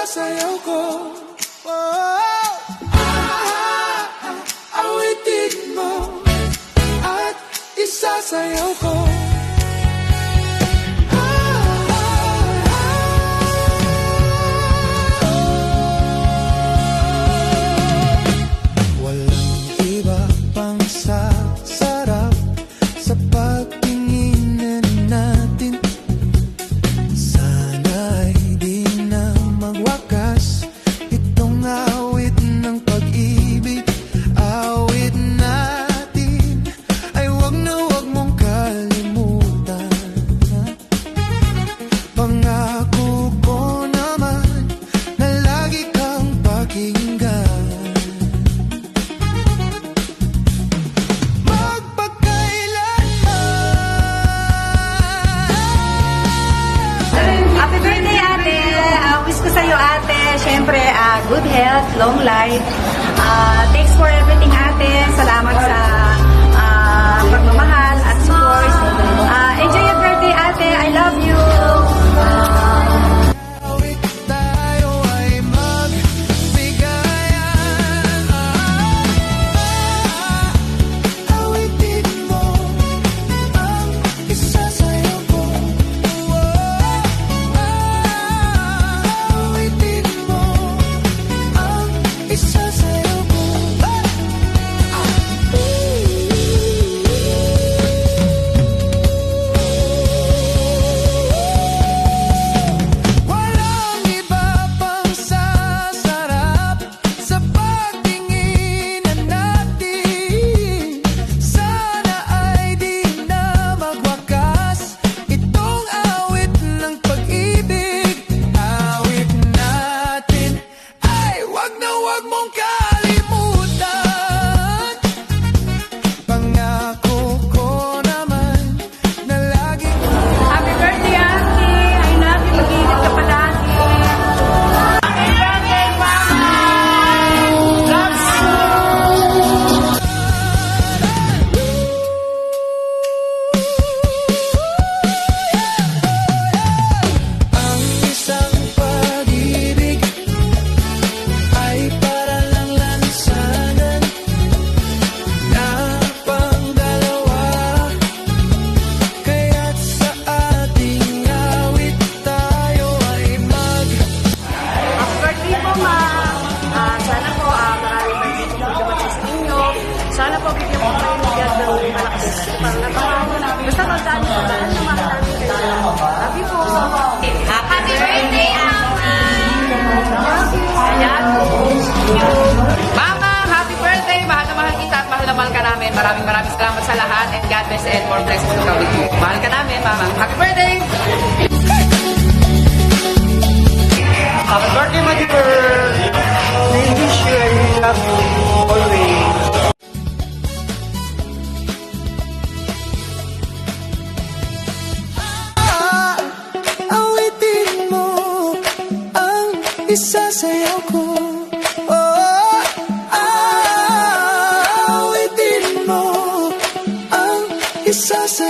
isasayaw ko. Awitin mo at isasayaw ko. Walang iba pang sasarap sa pagtingin natin. Sana'y di na magwakas itong awit ng pag-ibig. Awit natin ay wag na wag mong kalimutan. Pangako ko naman na lagi kang pakinggan. Happy birthday, ate! Wish ko sa'yo, ate, syempre, good health, long life. Thanks for everything, ate. Salamat sa pagmamahal at support. Enjoy your birthday, ate. I love you. Awit tayo ay magbigayan. Awitin mo ang isasayaw ko. Awitin mo ang isasayaw ko. Walang iba pang sasarap sa pagtingin natin. Sana ay di na magwakas itong awit ng pag-ibig. Awit natin ay wag na wag mong kalimutan. Pangako ko naman na lagi Happy birthday, ate. I love you. Mag-ingat ka palagi. Happy birthday, mama. Loves you. ang isang pag-ibig ay para lang lansanan na pangdalawa. Kaya't sa ating awit tayo ay Happy birthday po, ma. Sana po maraming birthday po dumating sa inyo. Sana po bigyan po kayo ng God ng malakas panglaban. Basta magdaan po tayo ng maraming kayo. Happy po. Happy birthday, Ama. Ayan. Mama, happy birthday! Mahal na mahal kita at mahal na mahal ka namin. Maraming salamat sa lahat and God bless and more blessings to come with you. Mahal ka namin, Mama. Happy birthday! Happy birthday, my dear! I wish you I love you always. awitin mo ang isasayaw ko. Awitin mo ang isasayaw